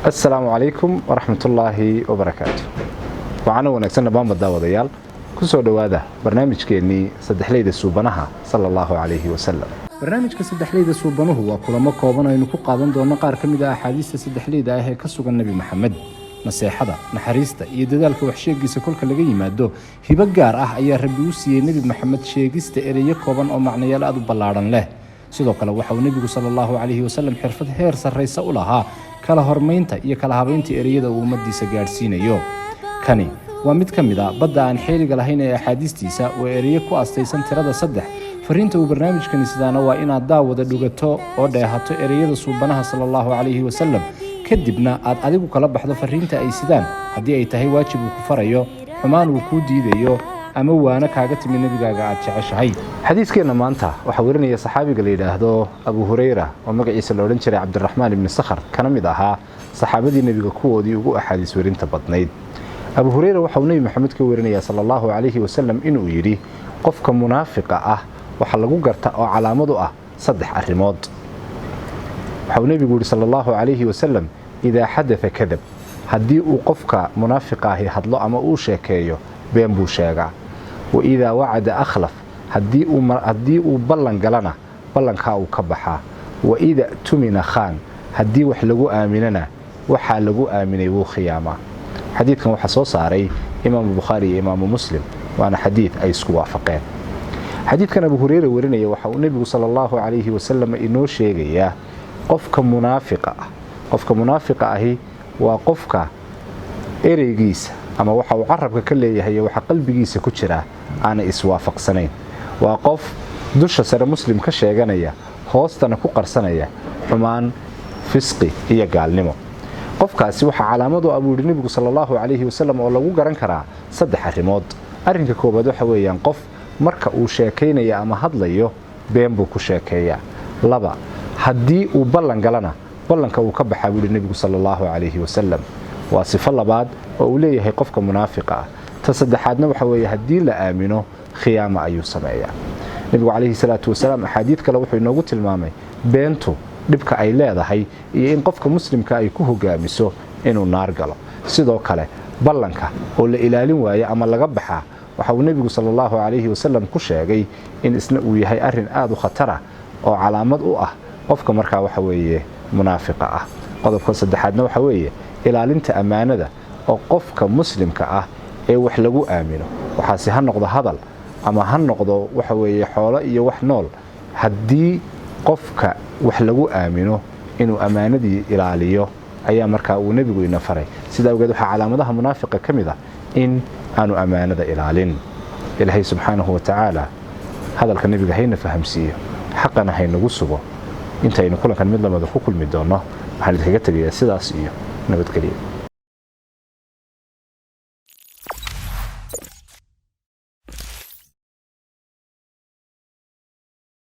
السلام عليكم ورحمة الله وبركاته. وعنا ونكسنا بام الداوديال كسو دواده برنامج كيني سدحليد السوبنها صلى الله عليه وسلم. برنامج كسدحليد السوبنه هو كل ما كوبنا إنه قادم دون نقار كميدا أحاديث سدحليد هي كسوق النبي محمد نصيحة نحريسته يددالك وحشيقيسا كلka laga yimaado hiba gaar ah ayaa Rabbi u siiyay Nabi Maxamed sheegista ereyo kooban oo macnayaal aad u ballaaran leh sidoo kale waxa uu Nabigu sallallahu alayhi wasallam xirfad heer sareysa u lahaa kala hormaynta iyo kala habeynta ereyada uu ummadiisa gaarsiinayo kani waa mid kamid ah badda aan xeeliga lahayn ee axaadiistiisa oo ereyo ku astaysan tirada 3 fariinta uu barnaamijkani sidaana waa inaad daawada dhugato oo dheehato ereyada suubanaha sallallahu alayhi wasallam kadibna aad adigu kala baxdo fariinta ay sidaan hadii ay tahay waajib uu ku farayo xumaan uu ku diidayo ama waana kaaga timi nabigaaga aad jeceshahay xadiiskeena maanta waxa warinaya saxaabiga la yiraahdo Abu Hurayra oo magaciisa la oran jiray Abdurrahman ibn Sakhar kana mid ahaa saxaabadii nabiga kuwoodii ugu axaadiis warinta badnayd Abu Hurayra waxa uu Nabi Maxamed ka warinaya sallallahu alayhi wasallam inuu yiri qofka munaafiqa ah waxa lagu gartaa oo calaamad u ah 3 arrimood وحاول النبي يقول صلى الله عليه وسلم إذا حدث كذب هدي قفك منافقة هي هدلو أما أوشيكيو بين بوشيغا وإذا وعد أخلف هدي بلن قلنا بلن كاو كبحا وإذا تمن خان هدي وحلقو آمننا وحلقو آمني وخياما حديث كان وحصو صاري إمام البخاري إمام مسلم وأنا حديث أي سكوا فقين حديث كان أبو هريرة ورنيا وحاول النبي صلى الله عليه وسلم إنو شيغيا qofka munaafiqa ahi waa qofka ereygiisa ama waxa uu carabka ka leeyahay waxa qalbigiisa ku jira aan iswaafaqsanayn waa qof dusha sare muslim ka sheeganaya hoostana ku qarsanaya xumaan fisqi iyo gaalnimo qofkaasi waxa calaamad u abuuri nabigu sallallahu alayhi wasallam oo lagu garan karaa 3 arrimood arrinka koobaad waxa weeyaan qof marka uu sheekaynayo ama hadlayo been buu ku sheekeeyaa laba haddii uu ballan galana ballanka uu ka baxaa buu nabigu sallallahu alayhi wasallam waa sifo labaad oo uu leeyahay qofka munaafiqa ah ta saddexaadna waxa weeye haddii la aamino khiyaama ayuu sameeyaa nabigu alayhi salaatu wasalaam axaadiid kale wuxuu inoogu tilmaamay beentu dhibka ay leedahay iyo in qofka muslimka ay ku hogaamiso inuu naar galo sidoo kale ballanka oo la ilaalin waayo ama laga baxaa waxa uu nabigu sallallahu alayhi wasallam ku sheegay in isna uu yahay arrin aad u khatar ah oo calaamad u ah qofka markaa waxa weeye munaafiqa ah qodobka saddexaadna waxa weeye ilaalinta amaanada oo qofka muslimka ah ee wax lagu aamino waxaasi ha noqdo hadal ama ha noqdo waxa weeye xoolo iyo wax nool haddii qofka wax lagu aamino inuu amaanadii ilaaliyo ayaa markaa uu nabigu ina faray sida ogeed waxa calaamadaha munaafiqa kamid ah in aanu amaanada ilaalin ilaahay subhanahu wa ta'ala hadalka nabiga hayna fahamsiyo xaqana haynagu sugo inta aynu kulankan mid lamada ku kulmi doono waxaan idinkaga tagayaa sidaas iyo nabadgelyo